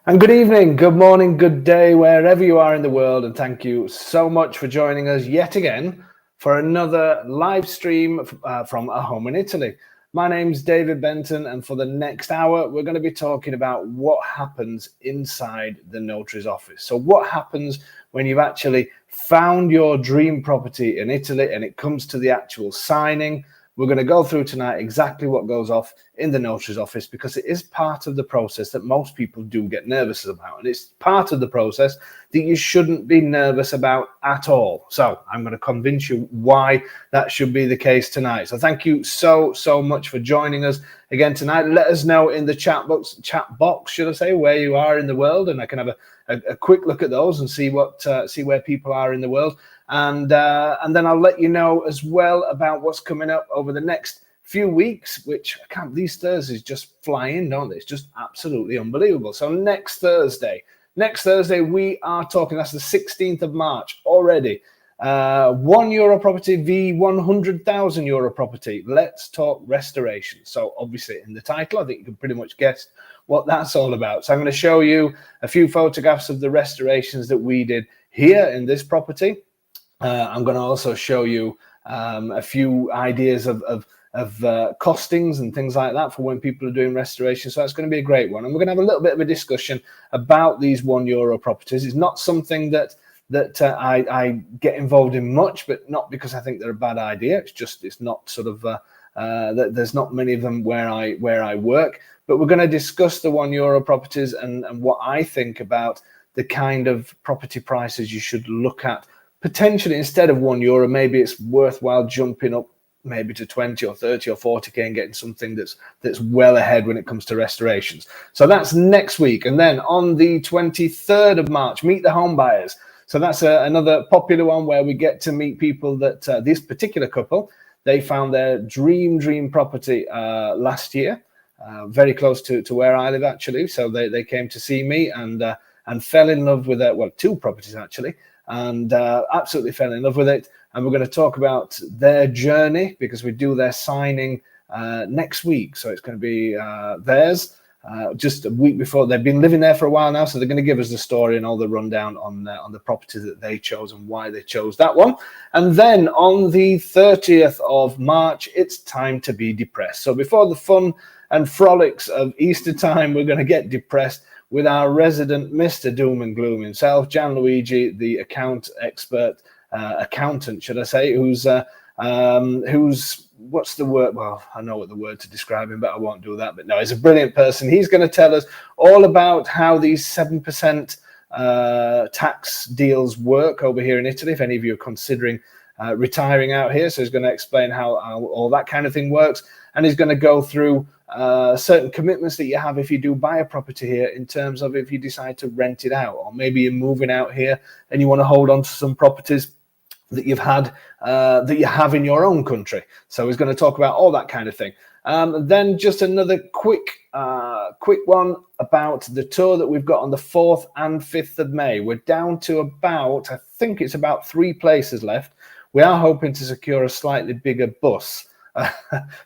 And good evening, good morning, good day, wherever you are in the world. And thank you so much for joining us yet again for another live stream from a home in Italy. My name's David Benton, and for the next hour, we're going to be talking about what happens inside the notary's office. So what happens when you've actually found your dream property in Italy and it comes to the actual signing. We're going to go through tonight exactly what goes off in the notary's office, because it is part of the process that most people do get nervous about. And it's part of the process that you shouldn't be nervous about at all. So I'm going to convince you why that should be the case tonight. So thank you so much for joining us again tonight. Let us know in the chat box, should I say, where you are in the world, and I can have a quick look at those and see where people are in the world. And then I'll let you know as well about what's coming up over the next few weeks, which I can't, these Thursdays just fly in, don't they? It's just absolutely unbelievable. So next Thursday we are talking, that's the 16th of March already. €1 property v €100,000 property. Let's talk restoration. So obviously in the title, I think you can pretty much guess what that's all about. So I'm going to show you a few photographs of the restorations that we did here in this property. I'm going to also show you a few ideas of costings and things like that for when people are doing restoration. So that's going to be a great one. And we're going to have a little bit of a discussion about these €1 properties. It's not something that I get involved in much, but not because I think they're a bad idea. It's not sort of there's not many of them where I work. But we're going to discuss the €1 properties and what I think about the kind of property prices you should look at. Potentially, instead of €1, maybe it's worthwhile jumping up maybe to 20 or 30 or 40k and getting something that's well ahead when it comes to restorations. So that's next week. And then on the 23rd of March, meet the home buyers. So that's another popular one where we get to meet people that this particular couple, they found their dream property last year, very close to where I live actually. So they came to see me and fell in love with two properties actually. And absolutely fell in love with it. And we're going to talk about their journey, because we do their signing next week. So it's going to be theirs just a week before. They've been living there for a while now, so they're going to give us the story and all the rundown on the property that they chose and why they chose that one. And then on the 30th of March, it's time to be depressed. So before the fun and frolics of Easter time, we're going to get depressed with our resident Mr. Doom and Gloom himself, Gianluigi, the accountant, should I say, who's what's the word? Well, I know what the word to describe him, but I won't do that. But no, he's a brilliant person. He's going to tell us all about how these 7% tax deals work over here in Italy, if any of you are considering retiring out here. So he's going to explain how all that kind of thing works. And he's going to go through certain commitments that you have if you do buy a property here, in terms of if you decide to rent it out, or maybe you're moving out here and you want to hold on to some properties that you've had that you have in your own country. So he's going to talk about all that kind of thing. Then just another quick one about the tour that we've got on the 4th and 5th of May. We're down to about, I think it's about 3 places left. We are hoping to secure a slightly bigger bus.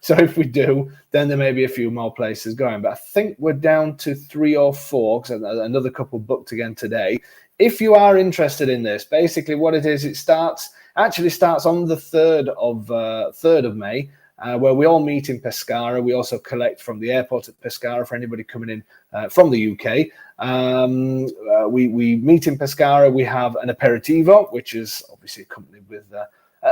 So if we do, then there may be a few more places going. But I think we're down to 3 or 4, because another couple booked again today. If you are interested in this, basically what it is, it actually starts on the 3rd of May, where we all meet in Pescara. We also collect from the airport at Pescara for anybody coming in from the UK. We meet in Pescara. We have an aperitivo, which is obviously accompanied with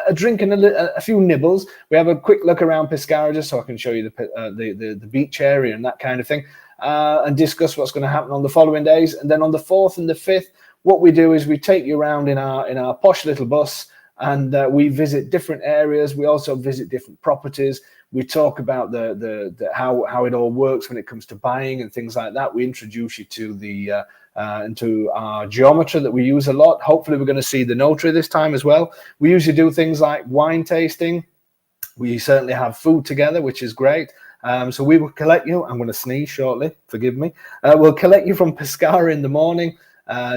a drink and a few nibbles. We have a quick look around Pescara just so I can show you the beach area and that kind of thing, and discuss what's going to happen on the following days. And then on the 4th and the 5th, what we do is we take you around in our posh little bus, and we visit different areas. We also visit different properties. We talk about how it all works when it comes to buying and things like that. We introduce you to into our geometry that we use a lot. Hopefully we're going to see the notary this time as well. We usually do things like wine tasting. We certainly have food together, which is great. So we will collect you. I'm going to sneeze shortly, forgive me. We'll collect you from Pescara in the morning,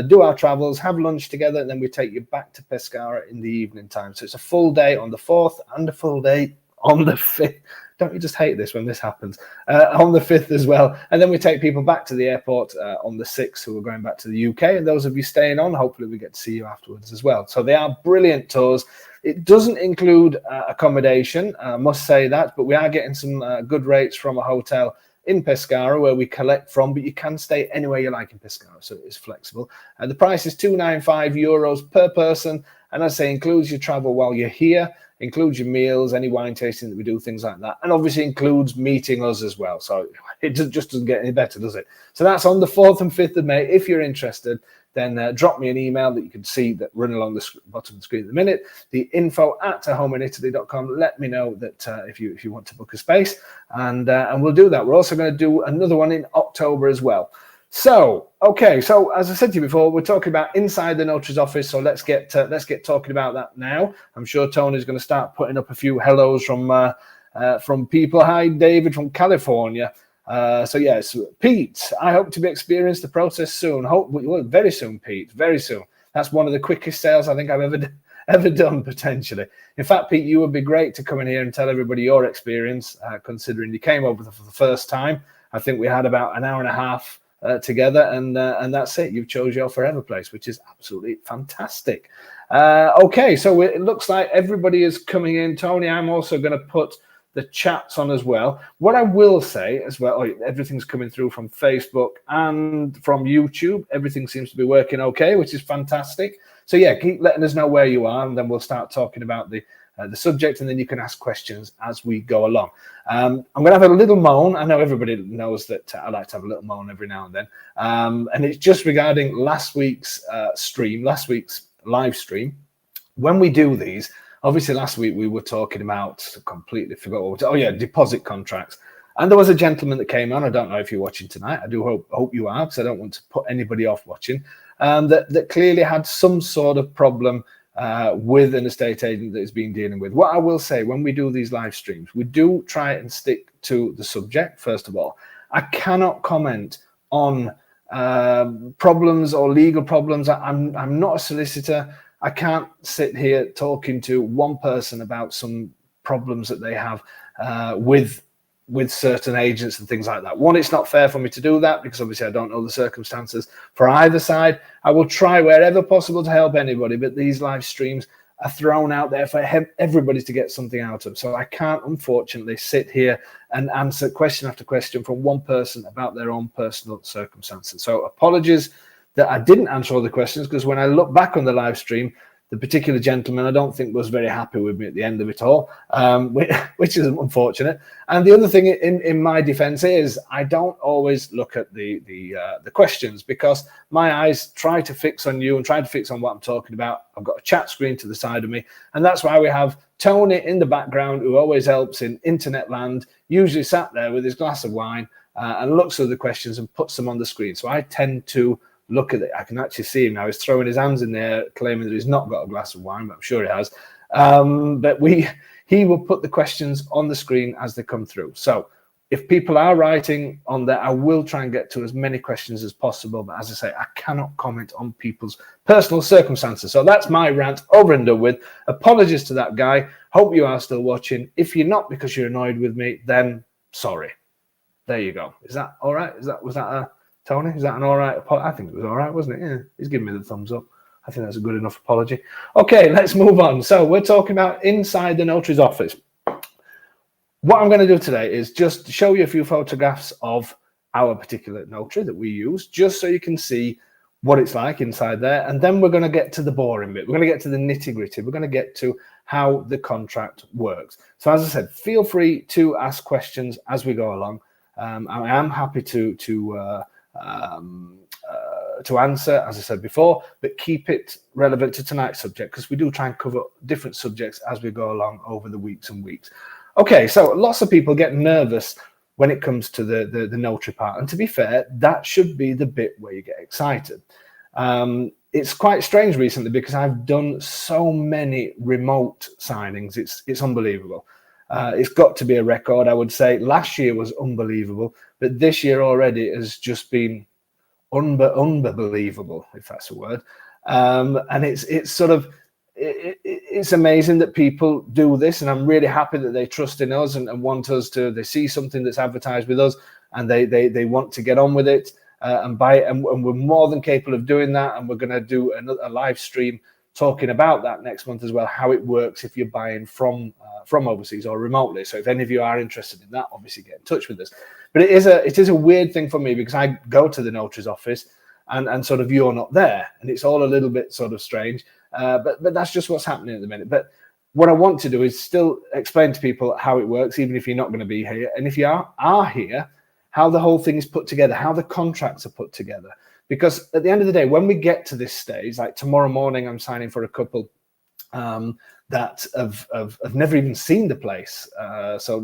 do our travels, have lunch together, and then we take you back to Pescara in the evening time. So it's a full day on the 4th and a full day on the 5th. Don't you just hate this when this happens? On the 5th as well. And then we take people back to the airport on the 6th who are going back to the UK. And those of you staying on, hopefully we get to see you afterwards as well. So they are brilliant tours. It doesn't include accommodation, I must say that, but we are getting some good rates from a hotel in Pescara where we collect from, but you can stay anywhere you like in Pescara, so it is flexible. The price is €295 per person, and as I say, includes your travel while you're here, includes your meals, any wine tasting that we do, things like that, and obviously includes meeting us as well. So it just doesn't get any better, does it? So that's on the 4th and 5th of May. If you're interested, then drop me an email that you can see that running along the bottom of the screen at the minute, the info@ahomeinaitaly.com. Let me know that if you want to book a space, and we'll do that. We're also going to do another one in October as well. So, okay, so as I said to you before, we're talking about inside the notary's office. So let's get talking about that now. I'm sure Tony's going to start putting up a few hellos from people. Hi, David from California. So yes, Pete, I hope to be experienced the process soon. Well, very soon, Pete, very soon. That's one of the quickest sales I think I've ever done, potentially. In fact, Pete, you would be great to come in here and tell everybody your experience, considering you came over for the first time. I think we had about an hour and a half together, and that's it. You've chose your forever place, which is absolutely fantastic. Okay, so it looks like everybody is coming in. Tony, I'm also going to put the chats on as well. What I will say as well, everything's coming through from Facebook and from YouTube. Everything seems to be working okay, which is fantastic. So yeah, keep letting us know where you are, and then we'll start talking about the subject, and then you can ask questions as we go along. I'm going to have a little moan. I know everybody knows that I like to have a little moan every now and then. And it's just regarding last week's live stream. When we do these, obviously last week we were talking about, completely forgot what deposit contracts. And there was a gentleman that came on. I don't know if you're watching tonight. I do hope you are, because I don't want to put anybody off watching. That clearly had some sort of problem with an estate agent that has been dealing with. What I will say, when we do these live streams, we do try and stick to the subject, first of all. I cannot comment on problems or legal problems. I'm not a solicitor. I can't sit here talking to one person about some problems that they have with certain agents and things like that. One, it's not fair for me to do that, because obviously I don't know the circumstances for either side. I will try wherever possible to help anybody, but these live streams are thrown out there for everybody to get something out of. So I can't, unfortunately, sit here and answer question after question from one person about their own personal circumstances. So apologies that I didn't answer all the questions, because when I look back on the live stream, the particular gentleman I don't think was very happy with me at the end of it all, which is unfortunate. And the other thing in my defense is I don't always look at the questions, because my eyes try to fix on you and try to fix on what I'm talking about. I've got a chat screen to the side of me, and that's why we have Tony in the background, who always helps in internet land, usually sat there with his glass of wine and looks at the questions and puts them on the screen. So I tend to look at it. I can actually see him now. He's throwing his hands in there, claiming that he's not got a glass of wine, but I'm sure he has. But he will put the questions on the screen as they come through. So if people are writing on there, I will try and get to as many questions as possible. But as I say, I cannot comment on people's personal circumstances. So that's my rant over and done with. Apologies to that guy. Hope you are still watching. If you're not because you're annoyed with me, then sorry. There you go. Is that all right? Was that a Tony, is that an all right apology? I think it was all right, wasn't it? Yeah, he's giving me the thumbs up. I think that's a good enough apology. Okay, let's move on. So we're talking about inside the notary's office. What I'm going to do today is just show you a few photographs of our particular notary that we use, just so you can see what it's like inside there. And then we're going to get to the boring bit. We're going to get to the nitty-gritty. We're going to get to how the contract works. So as I said, feel free to ask questions as we go along. I am happy to answer, as I said before, but keep it relevant to tonight's subject, because we do try and cover different subjects as we go along over the weeks and weeks. Okay, so lots of people get nervous when it comes to the notary part, and to be fair, that should be the bit where you get excited. It's quite strange recently, because I've done so many remote signings. It's unbelievable. It's got to be a record, I would say. Last year was unbelievable, but this year already has just been unbelievable, if that's a word. And it's sort of, it's amazing that people do this, and I'm really happy that they trust in us and want us to. They see something that's advertised with us, and they want to get on with it and buy it, and we're more than capable of doing that. And we're going to do a live stream talking about that next month as well, how it works if you're buying from overseas or remotely. So if any of you are interested in that, obviously get in touch with us. But it is a weird thing for me, because I go to the notary's office and sort of you're not there, and it's all a little bit sort of strange. But that's just what's happening at the minute. But what I want to do is still explain to people how it works, even if you're not going to be here. And if you are here, how the whole thing is put together, how the contracts are put together. Because at the end of the day, when we get to this stage, like tomorrow morning, I'm signing for a couple that have never even seen the place. So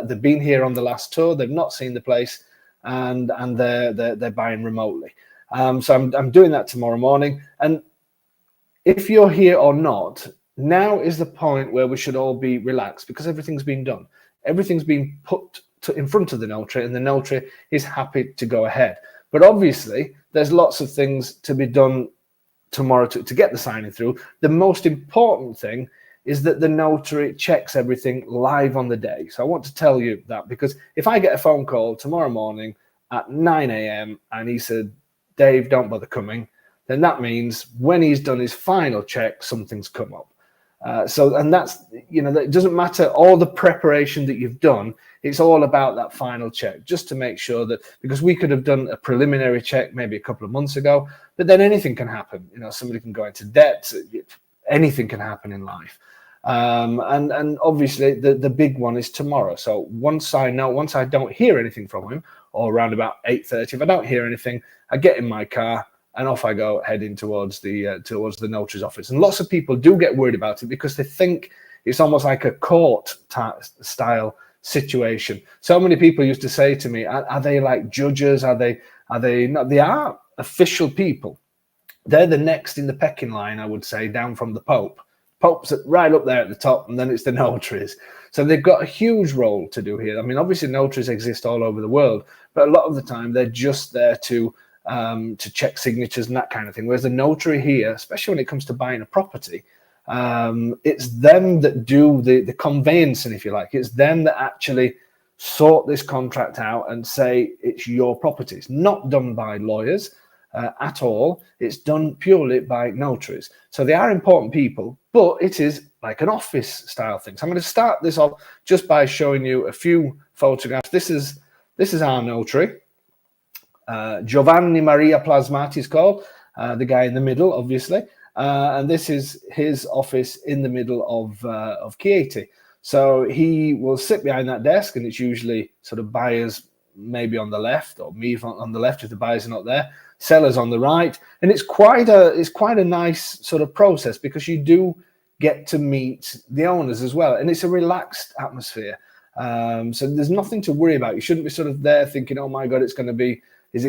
they've been here on the last tour, they've not seen the place, and they're buying remotely. So I'm doing that tomorrow morning. And if you're here or not, now is the point where we should all be relaxed, because everything's been done. Everything's been put in front of the notary, and the notary is happy to go ahead. But obviously, there's lots of things to be done tomorrow to get the signing through. The most important thing is that the notary checks everything live on the day. So I want to tell you that, because if I get a phone call tomorrow morning at 9 a.m. and he said, Dave, don't bother coming, then that means when he's done his final check, something's come up. And that's, it doesn't matter all the preparation that you've done. It's all about that final check, just to make sure that, because we could have done a preliminary check maybe a couple of months ago, but then anything can happen. Somebody can go into debt. Anything can happen in life. And obviously the big one is tomorrow. So once I don't hear anything from him, or around about 8:30, if I don't hear anything, I get in my car and off I go, heading towards the notary's office. And lots of people do get worried about it, because they think it's almost like a court style situation. So many people used to say to me, are they like judges? Are they not? They are official people. They're the next in the pecking line, I would say, down from the Pope. Pope's right up there at the top, and then it's the notaries. So they've got a huge role to do here. I mean, obviously notaries exist all over the world, but a lot of the time they're just there to check signatures and that kind of thing. Whereas the notary here, especially when it comes to buying a property, it's them that do the conveyancing, if you like. It's them that actually sort this contract out and say it's your property. It's not done by lawyers at all. It's done purely by notaries. So they are important people, but it is like an office style thing. So I'm going to start this off just by showing you a few photographs. This is our notary. Giovanni Maria Plasmati is called, the guy in the middle, obviously. And this is his office in the middle of Chieti. So he will sit behind that desk, and it's usually sort of buyers maybe on the left, or me on the left if the buyers are not there, sellers on the right. And it's quite a nice sort of process, because you do get to meet the owners as well. And it's a relaxed atmosphere. So there's nothing to worry about. You shouldn't be sort of there thinking, oh my God, is it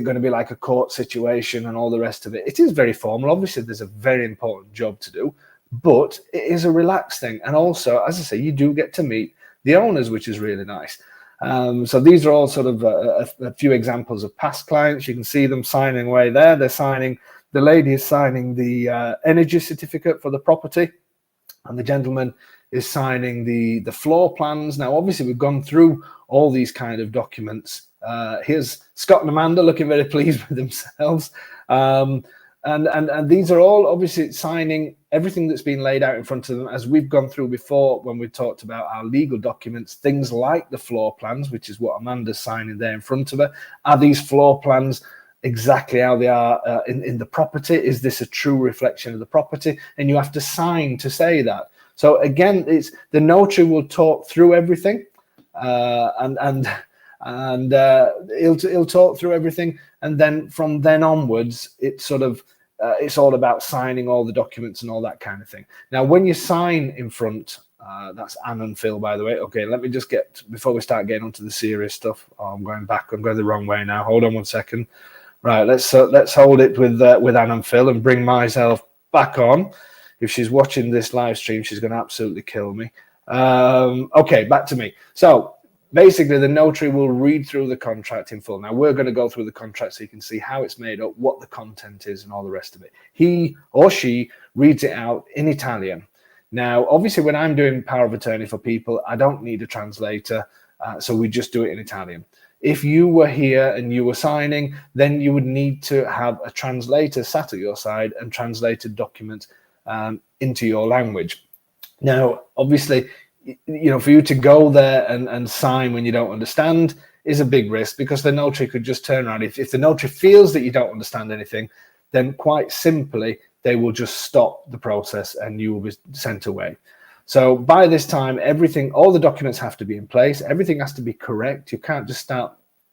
going to be like a court situation and all the rest of it? It is very formal. Obviously, there's a very important job to do, but it is a relaxed thing. And also, as I say, you do get to meet the owners, which is really nice. So these are all sort of a few examples of past clients. You can see them signing away there. The lady is signing the energy certificate for the property, and the gentleman is signing the floor plans. Now, obviously, we've gone through all these kind of documents. Here's Scott and Amanda looking very pleased with themselves. And these are all obviously signing everything that's been laid out in front of them, as we've gone through before when we talked about our legal documents, things like the floor plans, which is what Amanda's signing there in front of her. Are these floor plans exactly how they are in the property? Is this a true reflection of the property? And you have to sign to say that. So again, it's the notary will talk through everything, and he'll talk through everything, and then from then onwards, it's sort of it's all about signing all the documents and all that kind of thing. Now, when you sign in front, that's Anne and Phil, by the way. Okay, let me just get, before we start getting onto the serious stuff. Oh, I'm going back. I'm going the wrong way now. Hold on one second. Right, let's hold it with Anne and Phil and bring myself back on. If she's watching this live stream, she's going to absolutely kill me. Okay, back to me. So basically the notary will read through the contract in full. Now we're going to go through the contract so you can see how it's made up, what the content is and all the rest of it. He or she reads it out in Italian. Now, obviously when I'm doing power of attorney for people, I don't need a translator. So we just do it in Italian. If you were here and you were signing, then you would need to have a translator sat at your side and translated documents into your language. Now, obviously, for you to go there and sign when you don't understand is a big risk, because the notary could just turn around. If the notary feels that you don't understand anything, then quite simply, they will just stop the process and you will be sent away. So by this time, all the documents have to be in place. Everything has to be correct. You can't just start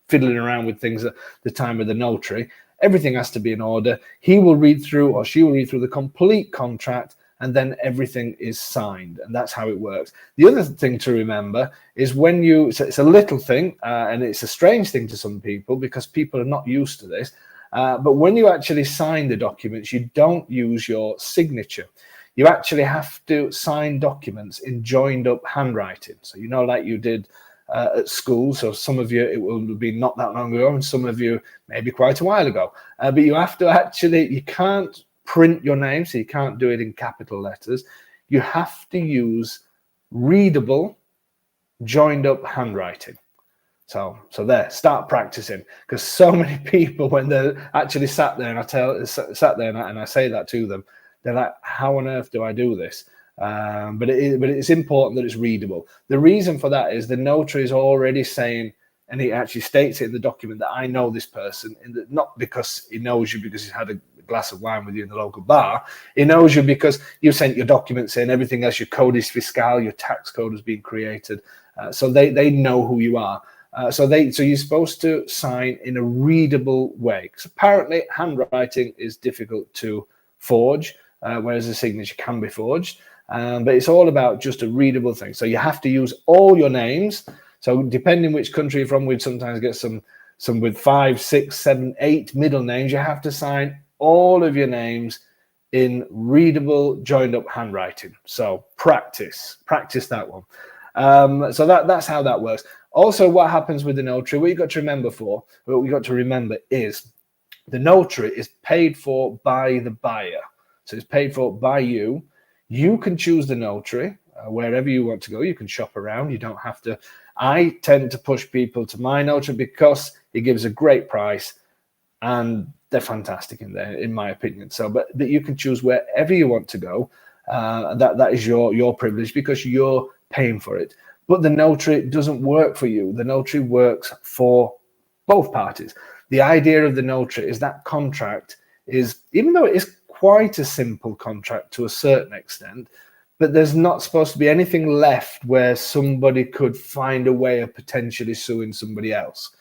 fiddling around with things at the time of the notary. Everything has to be in order. He will read through, or she will read through the complete contract, and then everything is signed. And that's how it works. The other thing to remember is it's a little thing, and it's a strange thing to some people because people are not used to this. But when you actually sign the documents, you don't use your signature. You actually have to sign documents in joined up handwriting. So, like you did at school. So some of you, it will be not that long ago, and some of you maybe quite a while ago. But you have to you can't print your name, so you can't do it in capital letters. You have to use readable, joined up handwriting. So there, start practicing, because so many people, when they're actually sat there and I say that to them, they're like, how on earth do I do this? But it's important that it's readable. The reason for that is the notary is already saying, and he actually states it in the document, that I know this person, not because he knows you because he's had a glass of wine with you in the local bar. He knows you because you sent your documents in, everything else, your codis fiscal, your tax code has been created. So they know who you are. So you're supposed to sign in a readable way, because apparently handwriting is difficult to forge, whereas a signature can be forged. But it's all about just a readable thing. So you have to use all your names. So depending which country you're from, we'd sometimes get some with 5, 6, 7, 8 middle names. You have to sign all of your names in readable, joined up handwriting. So practice that one. So that's how that works. Also, what happens with the notary, what you got to remember is the notary is paid for by the buyer. So it's paid for by you. You can choose the notary wherever you want to go. You can shop around. You don't have to. I tend to push people to my notary because he gives a great price and they're fantastic in my opinion. So, but you can choose wherever you want to go. That is your privilege because you're paying for it. But the notary doesn't work for you. The notary works for both parties. The idea of the notary is that contract is, even though it is quite a simple contract to a certain extent, but there's not supposed to be anything left where somebody could find a way of potentially suing somebody else.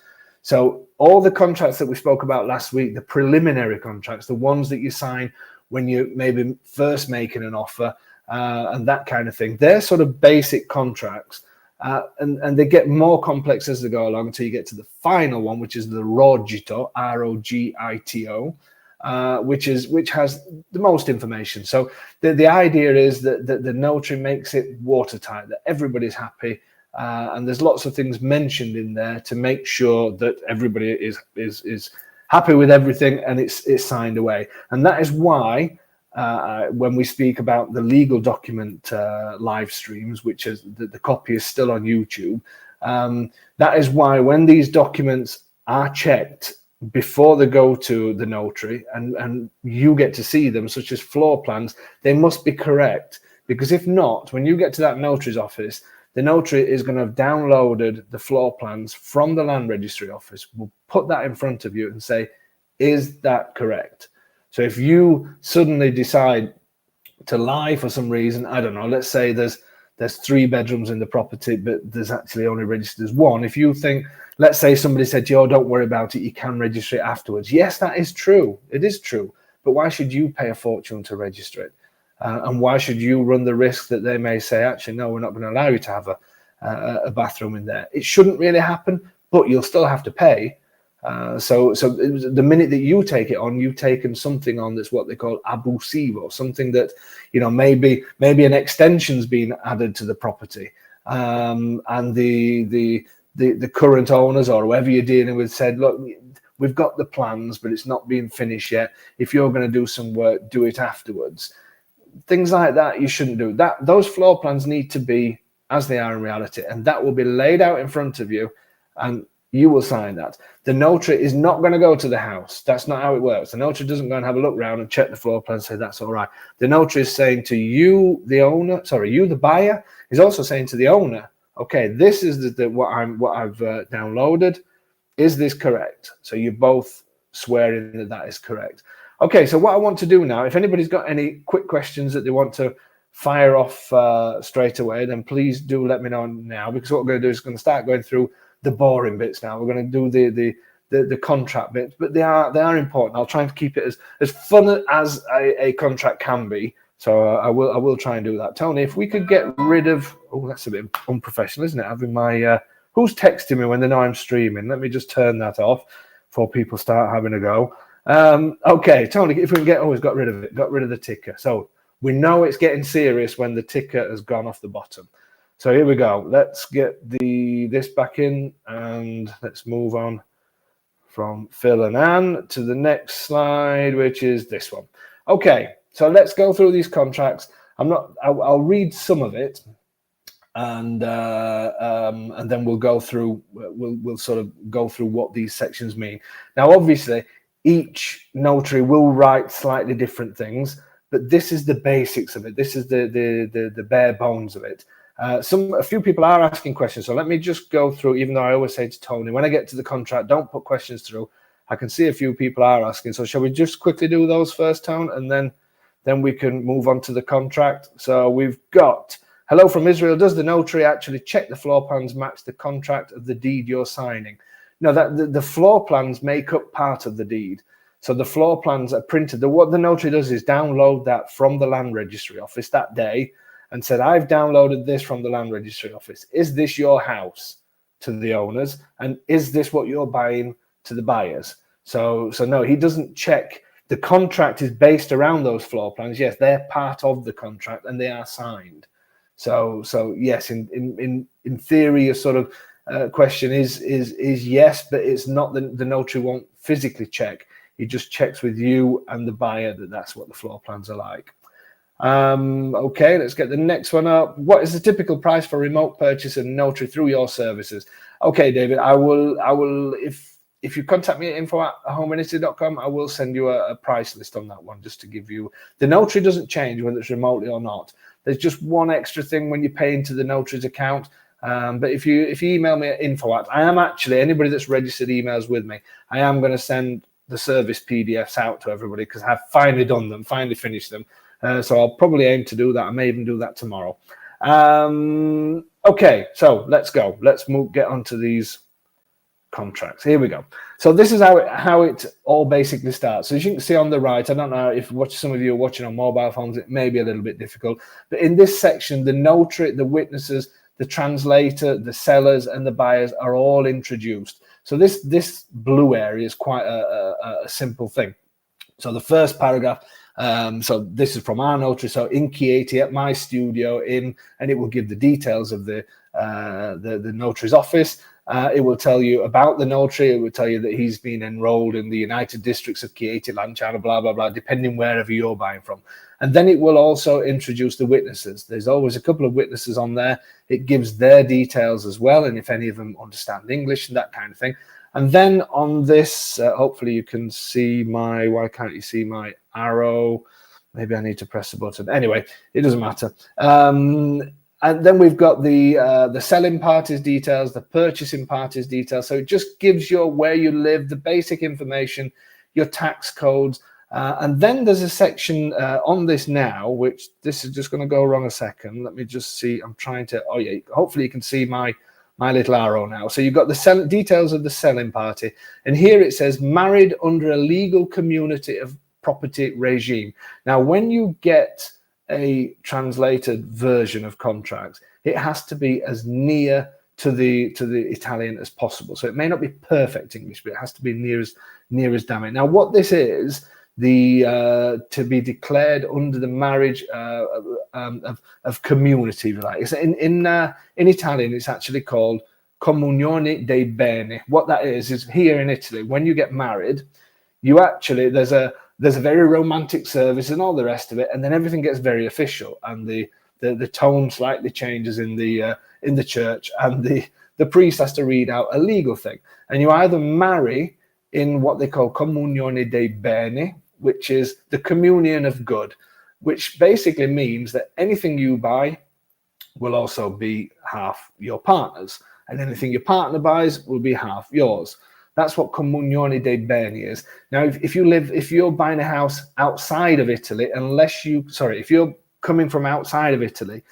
So all the contracts that we spoke about last week, the preliminary contracts, the ones that you sign when you maybe first making an offer and that kind of thing, they're sort of basic contracts. And they get more complex as they go along until you get to the final one, which is the rogito, R-O-G-I-T-O, which has the most information. So the idea is that the notary makes it watertight, that everybody's happy, and there's lots of things mentioned in there to make sure that everybody is happy with everything and it's signed away. And that is why when we speak about the legal document live streams, which is the copy is still on YouTube, that is why when these documents are checked before they go to the notary and you get to see them, such as floor plans, they must be correct. Because if not, when you get to that notary's office, the notary is going to have downloaded the floor plans from the land registry office, will put that in front of you and say, is that correct? So if you suddenly decide to lie for some reason, I don't know, let's say there's 3 bedrooms in the property, but there's actually only registered as 1. If you think, let's say somebody said to you, oh, don't worry about it, you can register it afterwards. Yes, that is true. It is true. But why should you pay a fortune to register it? And why should you run the risk that they may say, actually, no, we're not going to allow you to have a bathroom in there? It shouldn't really happen, but you'll still have to pay. So the minute that you take it on, you've taken something on that's what they call abusivo, something that, maybe an extension's been added to the property, and the the current owners or whoever you're dealing with said, look, we've got the plans, but it's not being finished yet. If you're going to do some work, do it afterwards. Things like that you shouldn't do. Those floor plans need to be as they are in reality, and that will be laid out in front of you, and you will sign that. The notary is not going to go to the house. That's not how it works. The notary doesn't go and have a look around and check the floor plan and say that's all right. The notary is saying to you, the owner, sorry, you, the buyer, is also saying to the owner, okay, this is what I've downloaded. Is this correct? So you're both swearing that that is correct. Okay, so what I want to do now, if anybody's got any quick questions that they want to fire off straight away, then please do let me know now, because what we're going to do is going to start going through the boring bits now. We're going to do the contract bits, but they are important. I'll try and keep it as fun as a contract can be. So I will try and do that. Tony, if we could get rid of, oh, that's a bit unprofessional, isn't it? Having my who's texting me when they know I'm streaming? Let me just turn that off before people start having a go. Okay, Tony, if we can get, got rid of it, got rid of the ticker. So we know it's getting serious when the ticker has gone off the bottom. So here we go. Let's get this back in, and let's move on from Phil and Anne to the next slide, which is this one. Okay, so let's go through these contracts. I'll read some of it, and then we'll go through. We'll sort of go through what these sections mean. Now, obviously, each notary will write slightly different things, but this is the basics of it. This is the bare bones of it. A few people are asking questions, so let me just go through, even though I always say to Tony, when I get to the contract, don't put questions through. I can see a few people are asking, so shall we just quickly do those first, Tone, and then we can move on to the contract. So we've got, hello from Israel, does the notary actually check the floor plans match the contract of the deed you're signing? No, that the floor plans make up part of the deed. So the floor plans are printed. What the notary does is download that from the land registry office that day and said, I've downloaded this from the land registry office. Is this your house? To the owners, and is this what you're buying? To the buyers. So no, he doesn't check. The contract is based around those floor plans. Yes, they're part of the contract and they are signed. So yes, in theory, a sort of question is yes, but it's not. The notary won't physically check. He just checks with you and the buyer that that's what the floor plans are like. Okay, let's get the next one up. What is the typical price for remote purchase and notary through your services? Okay, David, I will if you contact me at info@homeanitaly.com, I will send you a price list on that one, just to give you. The notary doesn't change whether it's remotely or not. There's just one extra thing when you pay into the notary's account. But if you email me at I am actually, anybody that's registered emails with me, I am going to send the service PDFs out to everybody, because I've finally done them, finally finished them. So I'll probably aim to do that. I may even do that tomorrow. Okay, so let's go. Let's get onto these contracts. Here we go. So this is how it all basically starts. So as you can see on the right, I don't know if some of you are watching on mobile phones, it may be a little bit difficult. But in this section, the notary, the witnesses, the translator, the sellers, and the buyers are all introduced. So this blue area is quite a simple thing. So the first paragraph, so this is from our notary. So in Chieti at my studio and it will give the details of the notary's office. It will tell you about the notary. It will tell you that he's been enrolled in the United Districts of Chieti, Lanciano, blah, blah, blah, depending wherever you're buying from. And then it will also introduce the witnesses. There's always a couple of witnesses on there. It gives their details as well, and if any of them understand English and that kind of thing. And then on this, hopefully you can see why can't you see my arrow? Maybe I need to press the button. Anyway, it doesn't matter. And then we've got the selling party's details, the purchasing party's details. So it just gives you where you live, the basic information, your tax codes. And then there's a section on this now, which this is just going to go wrong a second. Let me just see. I'm trying to, oh yeah, hopefully you can see my little arrow now. So you've got the details of the selling party. And here it says married under a legal community of property regime. Now, when you get a translated version of contracts, it has to be as near to the Italian as possible. So it may not be perfect English, but it has to be near as damn it. Now, what this is, to be declared under the marriage of community, like it's in Italian, it's actually called comunione dei beni. What that is here in Italy, when you get married, you actually, there's a very romantic service and all the rest of it, and then everything gets very official, and the tone slightly changes in the church, and the priest has to read out a legal thing, and you either marry in what they call comunione dei beni, which is the communion of good, which basically means that anything you buy will also be half your partner's, and anything your partner buys will be half yours. That's what comunione dei beni is. Now, if you're buying a house outside of Italy, if you're coming from outside of Italy,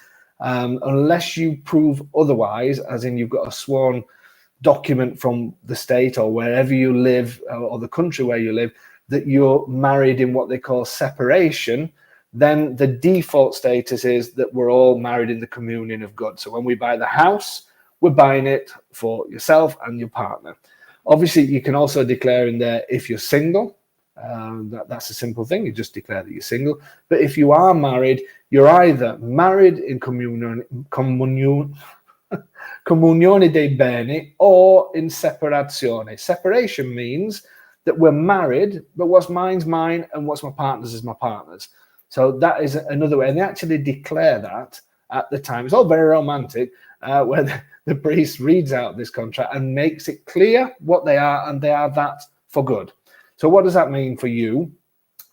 unless you prove otherwise, as in you've got a sworn document from the state or wherever you live, or the country where you live, that you're married in what they call separation, then the default status is that we're all married in the communion of God. So when we buy the house, we're buying it for yourself and your partner. Obviously, you can also declare in there if you're single. That's a simple thing. You just declare that you're single. But if you are married, you're either married in comunione dei beni or in separazione. Separation means that we're married, but what's mine's mine and what's my partner's is my partner's. So that is another way. And they actually declare that at the time. It's all very romantic, where the priest reads out this contract and makes it clear what they are, and they are that for good. So what does that mean for you?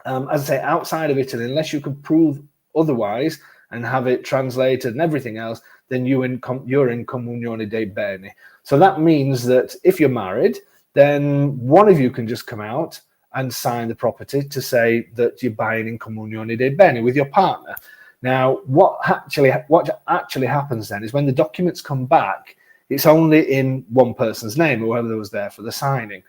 As I say, outside of Italy, unless you can prove otherwise and have it translated and everything else, then you're in comunione dei beni. So that means that if you're married, then one of you can just come out and sign the property to say that you're buying in comunione dei beni with your partner. Now, what actually happens then is when the documents come back, it's only in one person's name, whoever was there for the signing.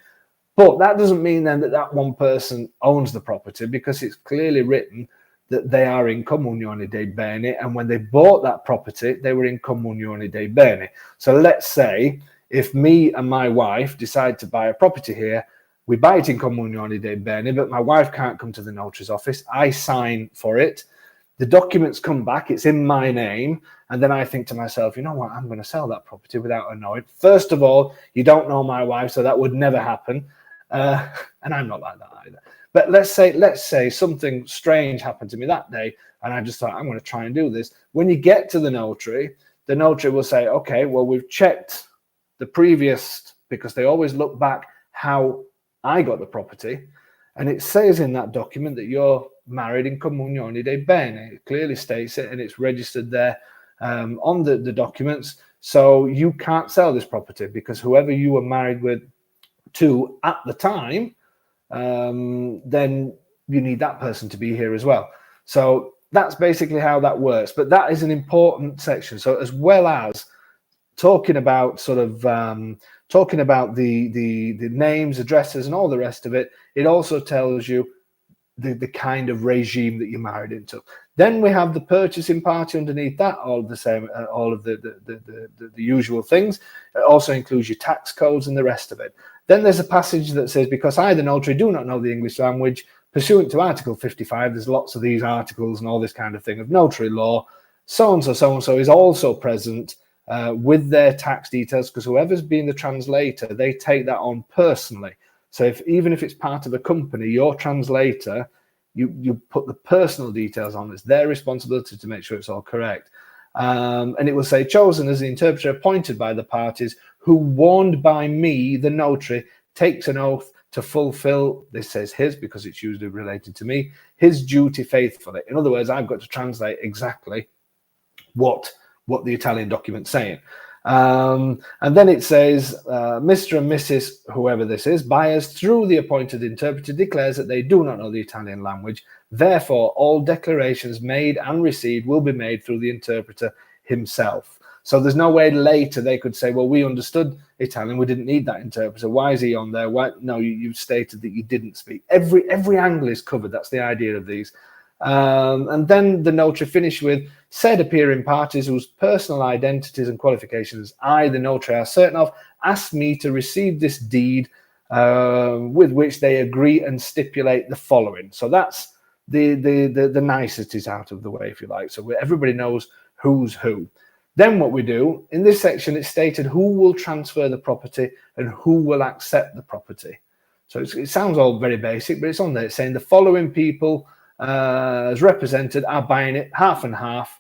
But that doesn't mean then that one person owns the property, because it's clearly written that they are in comunione dei beni, and when they bought that property, they were in comunione dei beni. So let's say if me and my wife decide to buy a property here, we buy it in comunione dei beni, but my wife can't come to the notary's office. I sign for it. The documents come back, it's in my name, and then I think to myself, you know what, I'm going to sell that property without her knowing. First of all, you don't know my wife, so that would never happen. And I'm not like that either. But let's say something strange happened to me that day, and I just thought, I'm going to try and do this. When you get to the notary will say, okay, well, we've checked the previous, because they always look back how I got the property, and it says in that document that you're married in comunione dei beni. It clearly states it, and it's registered there on the documents. So you can't sell this property, because whoever you were married to at the time, then you need that person to be here as well. So that's basically how that works. But that is an important section. So as well as talking about the names, addresses, and all the rest of it, it also tells you the kind of regime that you're married into. Then we have the purchasing party underneath that, all of the same, all of the usual things. It also includes your tax codes and the rest of it. Then there's a passage that says, because I, the notary, do not know the English language, pursuant to Article 55, there's lots of these articles and all this kind of thing of notary law, so-and-so is also present with their tax details, because whoever's being the translator, they take that on personally. So even if it's part of a company, your translator, you put the personal details on. It's their responsibility to make sure it's all correct. And it will say, chosen as the interpreter appointed by the parties, who warned by me, the notary, takes an oath to fulfill, this says his, because it's usually related to me, his duty faithfully. In other words, I've got to translate exactly what the Italian document's saying. And then it says, Mr. and Mrs. whoever this is, buyers through the appointed interpreter declares that they do not know the Italian language. Therefore, all declarations made and received will be made through the interpreter himself. So there's no way later they could say, well, we understood Italian, we didn't need that interpreter. Why is he on there? Why? No, you stated that you didn't speak. Every angle is covered. That's the idea of these. And then the notary finished with, said appearing parties whose personal identities and qualifications I, the notary, are certain of, ask me to receive this deed with which they agree and stipulate the following. So that's the niceties out of the way, if you like. So everybody knows who's who. Then what we do, in this section, it's stated who will transfer the property and who will accept the property. So it sounds all very basic, but it's on there. It's saying the following people as represented are buying it half and half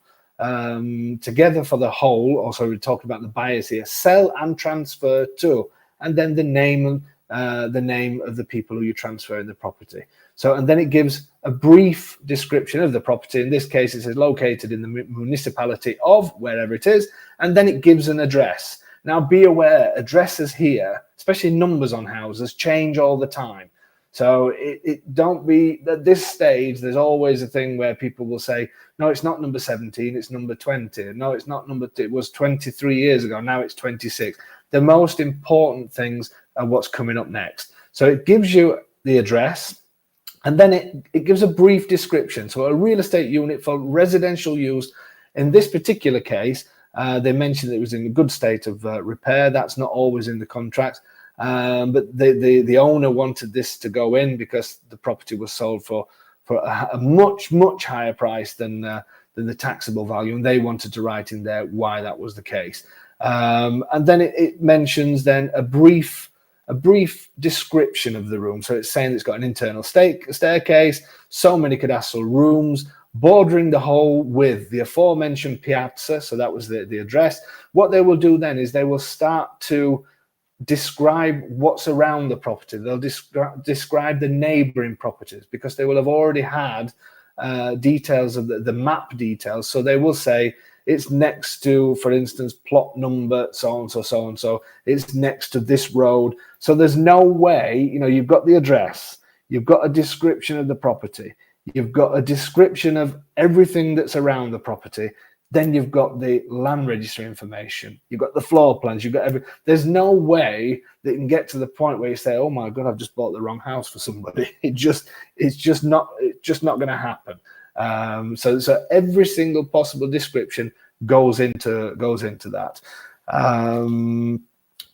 together for the whole. Also, we're talking about the buyers here. Sell and transfer to, and then the name of the people who you're transferring the property. So, and then it gives a brief description of the property. In this case, it says located in the municipality of wherever it is, and then it gives an address. Now, be aware, addresses here, especially numbers on houses, change all the time. So don't be, at this stage, there's always a thing where people will say, no, it's not number 17, it's number 20. No, it's not number, it was 23 years ago, now it's 26. The most important things are what's coming up next. So it gives you the address, and then it gives a brief description. So a real estate unit for residential use. In this particular case, they mentioned it was in a good state of repair. That's not always in the contract. But the owner wanted this to go in because the property was sold for a much higher price than the taxable value, and they wanted to write in there why that was the case. And then it mentions then a brief description of the room. So it's saying it's got an internal staircase, so many cadastral rooms, bordering the whole with the aforementioned piazza. So that was the address. What they will do then is they will start to describe what's around the property. They'll describe the neighboring properties because they will have already had details of the map details. So they will say it's next to, for instance, plot number so and so. It's next to this road. So there's no way, you've got the address, you've got a description of the property, you've got a description of everything that's around the property. Then you've got the land registry information, you've got the floor plans, you've got there's no way that you can get to the point where you say, oh my God, I've just bought the wrong house for somebody. It's just not going to happen. So every single possible description goes into that.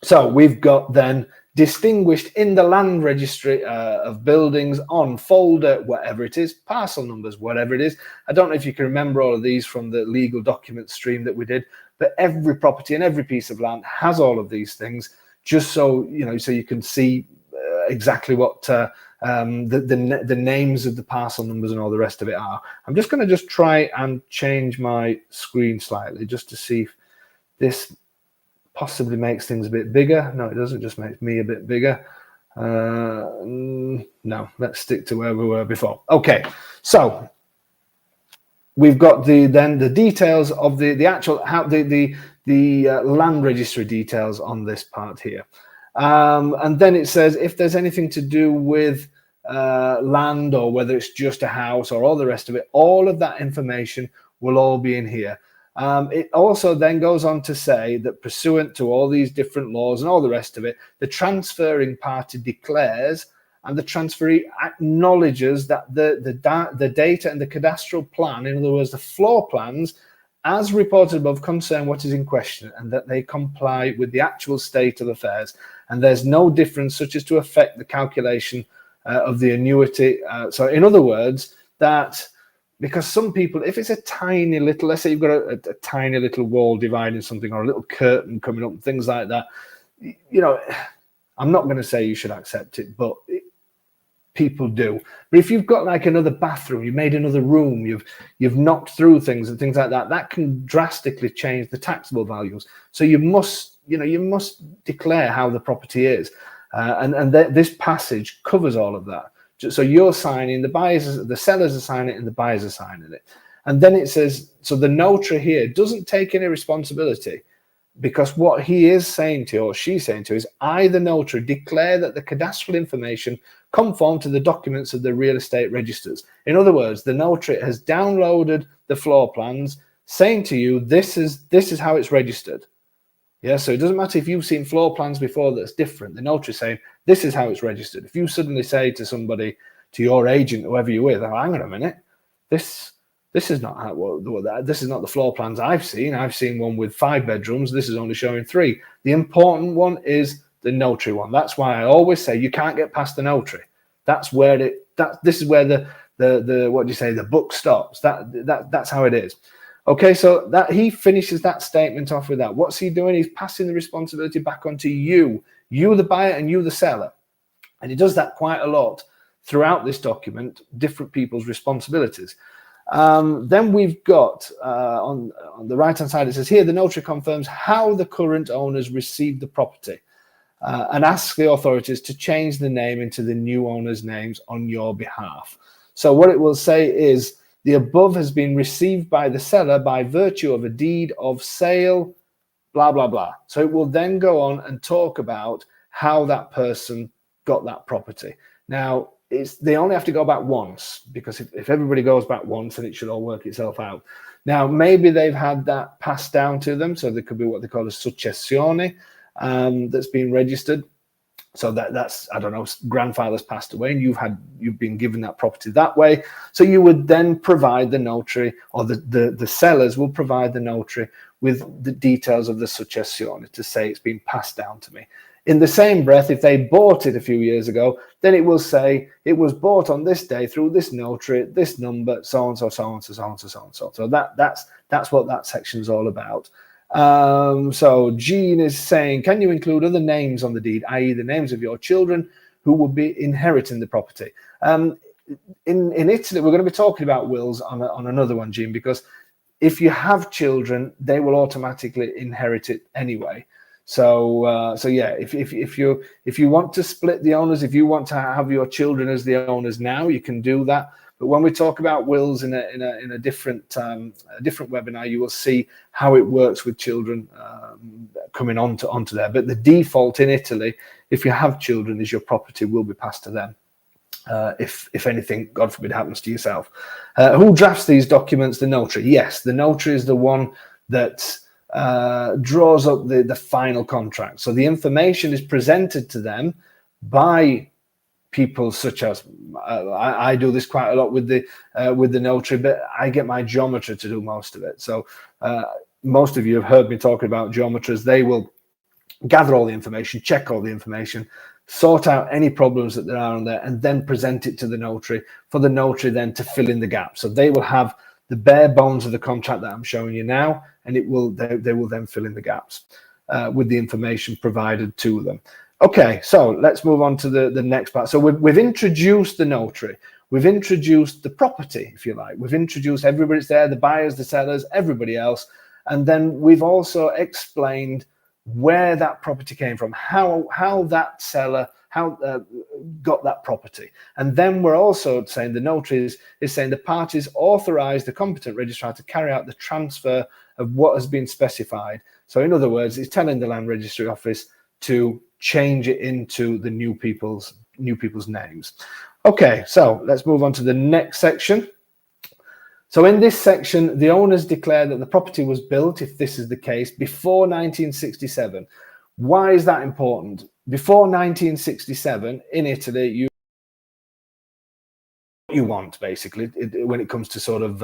So we've got then distinguished in the land registry of buildings on folder, whatever it is, parcel numbers, whatever it is. I don't know if you can remember all of these from the legal document stream that we did, but every property and every piece of land has all of these things, just so so you can see exactly what the names of the parcel numbers and all the rest of it are. I'm just going to try and change my screen slightly just to see if this possibly makes things a bit bigger. No, it doesn't, just makes me a bit bigger. No, let's stick to where we were before. Okay, so we've got the details of the actual land registry details on this part here. And then it says if there's anything to do with land, or whether it's just a house or all the rest of it, all of that information will all be in here. It also then goes on to say that pursuant to all these different laws and all the rest of it, the transferring party declares and the transferee acknowledges that the data and the cadastral plan, in other words, the floor plans, as reported above, concern what is in question, and that they comply with the actual state of affairs, and there's no difference such as to affect the calculation of the annuity. So in other words, that because some people, if it's a tiny little, let's say you've got a tiny little wall dividing something, or a little curtain coming up, things like that, I'm not going to say you should accept it, but people do. But if you've got like another bathroom, you made another room, you've knocked through things and things like that, that can drastically change the taxable values. So you must declare how the property is, and this passage covers all of that. So you're signing, the sellers are signing it, and the buyers are signing it. And then it says, so the notary here doesn't take any responsibility, because what he is saying to you, or she's saying to you, is I, the notary, declare that the cadastral information conform to the documents of the real estate registers. In other words, the notary has downloaded the floor plans, saying to you, this is how it's registered. Yeah, so it doesn't matter if you've seen floor plans before that's different. The notary saying, this is how it's registered. If you suddenly say to somebody, to your agent, whoever you're with, oh, hang on a minute, this is not this is not the floor plans I've seen. I've seen one with 5 bedrooms. This is only showing 3. The important one is the notary one. That's why I always say you can't get past the notary. That's where this is where the what do you say, the book stops. That's how it is. Okay, so that he finishes that statement off with that. What's he doing? He's passing the responsibility back onto you the buyer and you the seller. And he does that quite a lot throughout this document, different people's responsibilities. Then we've got on the right-hand side, it says here, the notary confirms how the current owners received the property and asks the authorities to change the name into the new owner's names on your behalf. So what it will say is, the above has been received by the seller by virtue of a deed of sale, blah, blah, blah. So it will then go on and talk about how that person got that property. Now, they only have to go back once, because if everybody goes back once, then it should all work itself out. Now, maybe they've had that passed down to them, so there could be what they call a successione that's been registered. So that's, I don't know, grandfather's passed away and you've been given that property that way. So you would then provide the notary, or the sellers will provide the notary with the details of the successione to say it's been passed down to me. In the same breath, if they bought it a few years ago, then it will say it was bought on this day through this notary, this number, so and so, so and so, so and so, so and so. So that's what that section is all about. So Jean is saying, can you include other names on the deed, i.e. the names of your children who will be inheriting the property? In Italy, we're going to be talking about wills on another one, Jean, because if you have children, they will automatically inherit it anyway. So yeah, if you want to split the owners, if you want to have your children as the owners now, you can do that. But when we talk about wills in a different webinar, you will see how it works with children coming onto there. But the default in Italy, if you have children, is your property will be passed to them. If anything, God forbid, happens to yourself. Who drafts these documents? The notary. Yes, the notary is the one that draws up the final contract. So the information is presented to them by people such as I do this quite a lot with the notary, but I get my geometer to do most of it. So most of you have heard me talking about geometers. They will gather all the information, check all the information, sort out any problems that there are on there, and then present it to the notary for the notary then to fill in the gaps. So they will have the bare bones of the contract that I'm showing you now, and they will then fill in the gaps with the information provided to them. Okay, so let's move on to the next part. So we've introduced the notary. We've introduced the property, if you like. We've introduced everybody's there, the buyers, the sellers, everybody else. And then we've also explained where that property came from, how that seller got that property. And then we're also saying the notary is saying the parties authorize the competent registrar to carry out the transfer of what has been specified. So in other words, it's telling the land registry office to change it into the new people's names. Okay, so let's move on to the next section. So in this section, the owners declare that the property was built, if this is the case, before 1967. Why is that important? Before 1967 in Italy, you want basically when it comes to sort of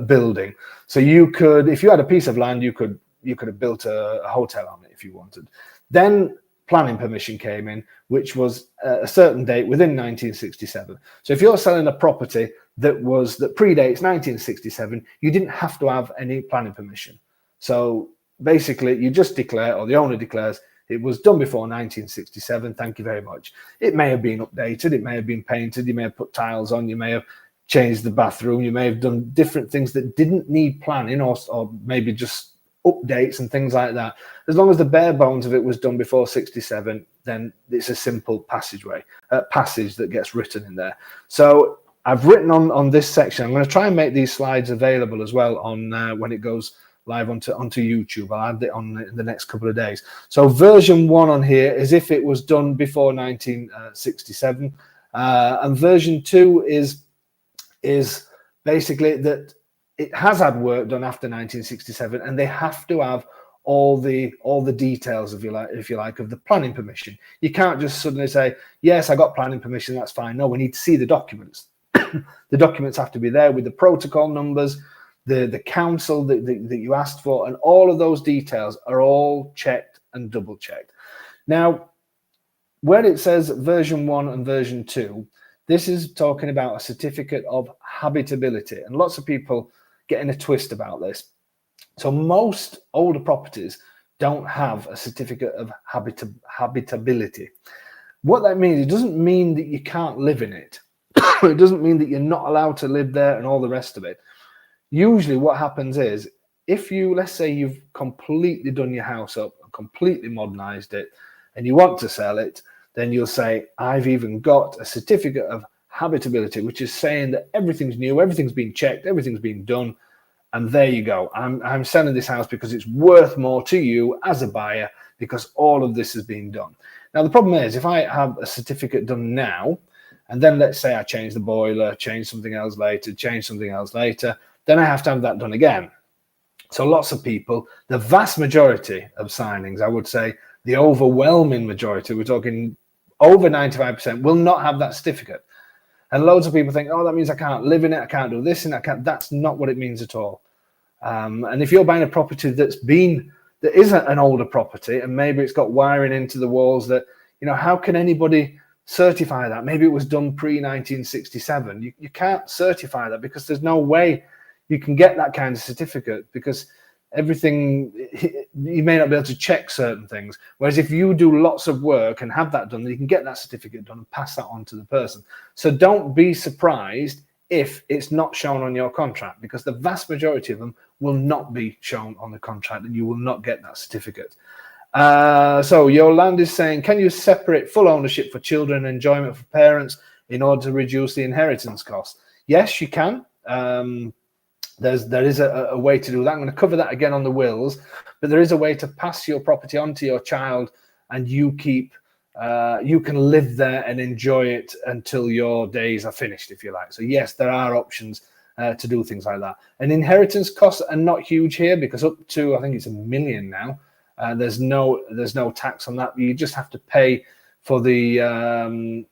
building. So you could, if you had a piece of land, you could have built a hotel on it if you wanted. Then planning permission came in, which was a certain date within 1967. So if you're selling a property that predates 1967, you didn't have to have any planning permission. So basically, you just declare, or the owner declares, it was done before 1967. Thank you very much. It may have been updated. It may have been painted. You may have put tiles on. You may have changed the bathroom. You may have done different things that didn't need planning, or maybe just updates and things like that. As long as the bare bones of it was done before 67, then it's a simple passage that gets written in there. So I've written on this section. I'm going to try and make these slides available as well on when it goes live onto YouTube. I'll add it on in the next couple of days. So version 1 on here is if it was done before 1967, and version 2 is basically that it has had work done after 1967, and they have to have all the details, if you like, of the planning permission. You can't just suddenly say, yes, I got planning permission, that's fine. No, we need to see the documents. The documents have to be there with the protocol numbers, the council that you asked for, and all of those details are all checked and double checked. Now, where it says version 1 and version 2, this is talking about a certificate of habitability, and lots of people getting a twist about this. So most older properties don't have a certificate of habitability. What that means, it doesn't mean that you can't live in it. It doesn't mean that you're not allowed to live there and all the rest of it. Usually what happens is, if you, let's say you've completely done your house up, completely modernized it, and you want to sell it, then you'll say, I've even got a certificate of habitability, which is saying that everything's new, everything's been checked, everything's been done, and there you go. I'm selling this house because it's worth more to you as a buyer because all of this has been done. Now, the problem is, if I have a certificate done now, and then let's say I change the boiler, change something else later, then I have to have that done again. So lots of people, the vast majority of signings, I would say the overwhelming majority, we're talking over 95%, will not have that certificate. And loads of people think, oh, that means I can't live in it, I can't do this, and I can't. That's not what it means at all. And if you're buying a property that isn't an older property, and maybe it's got wiring into the walls that, how can anybody certify that? Maybe it was done pre-1967. You can't certify that because there's no way you can get that kind of certificate, because everything, you may not be able to check certain things. Whereas if you do lots of work and have that done, then you can get that certificate done and pass that on to the person. So don't be surprised if it's not shown on your contract, because the vast majority of them will not be shown on the contract and you will not get that certificate. So Yolanda is saying, can you separate full ownership for children and enjoyment for parents in order to reduce the inheritance costs? Yes, you can. There is a way to do that. I'm going to cover that again on the wills, but there is a way to pass your property on to your child, and you can live there and enjoy it until your days are finished, if you like. So yes, there are options to do things like that. And inheritance costs are not huge here, because up to, I think it's $1 million now, there's no tax on that. You just have to pay for the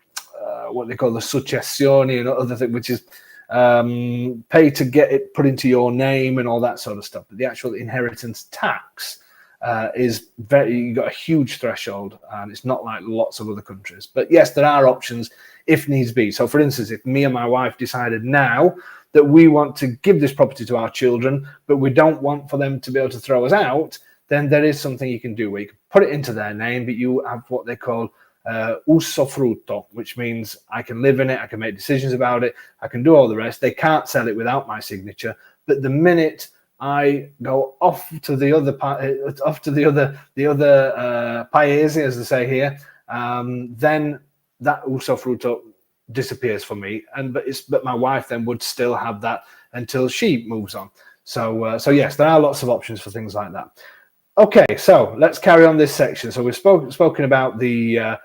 what they call the successione and other thing, which is pay to get it put into your name and all that sort of stuff. But the actual inheritance tax is you got a huge threshold, and it's not like lots of other countries. But yes, there are options if needs be. So for instance, if me and my wife decided now that we want to give this property to our children, but we don't want for them to be able to throw us out, then there is something you can do where you can put it into their name, but you have what they call usufrutto, which means I can live in it, I can make decisions about it, I can do all the rest. They can't sell it without my signature. But the minute I go off to the other paese, as they say here, then that usufrutto disappears for me. But my wife then would still have that until she moves on. So yes, there are lots of options for things like that. Okay, so let's carry on this section. So we've spoken about the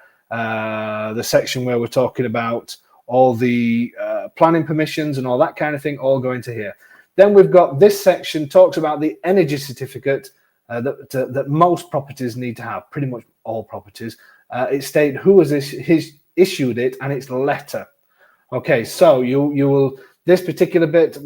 section where we're talking about all the planning permissions and all that kind of thing, all go into here. Then we've got this section talks about the energy certificate that most properties need to have, pretty much all properties. It states who has issued it and its letter. Okay, so you will, this particular bit,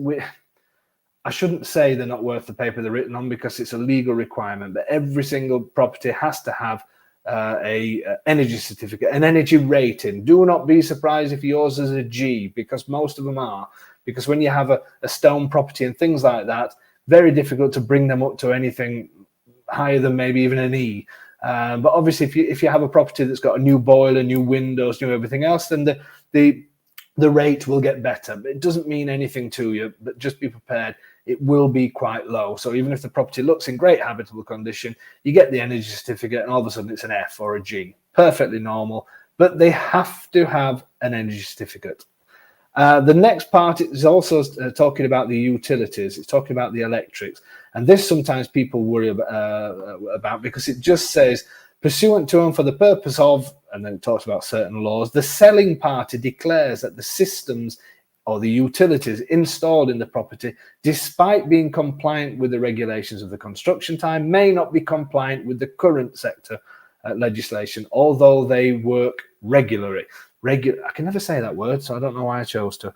I shouldn't say they're not worth the paper they're written on, because it's a legal requirement, but every single property has to have a energy certificate, an energy rating. Do not be surprised if yours is a G, because most of them are. Because when you have a stone property and things like that, very difficult to bring them up to anything higher than maybe even an E. But obviously, if you have a property that's got a new boiler, new windows, new everything else, then the rate will get better. But it doesn't mean anything to you, but just be prepared. It will be quite low. So even if the property looks in great habitable condition, you get the energy certificate and all of a sudden it's an F or a G. Perfectly normal, but they have to have an energy certificate. The next part is also talking about the utilities. It's talking about the electrics. And this sometimes people worry about, because it just says, pursuant to and for the purpose of, and then it talks about certain laws, the selling party declares that the systems or the utilities installed in the property, despite being compliant with the regulations of the construction time, may not be compliant with the current sector legislation, although they work regularly. I can never say that word, so I don't know why I chose to.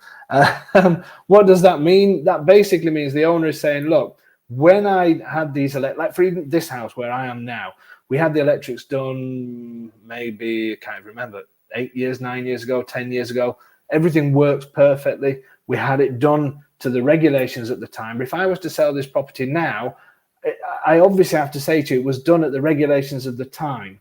What does that mean? That basically means the owner is saying, look, when I had these, like for even this house where I am now, we had the electrics done maybe, I can't remember, 8 years, 9 years ago, 10 years ago. Everything works perfectly. We had it done to the regulations at the time. But if I was to sell this property now, I obviously have to say to you, it was done at the regulations of the time.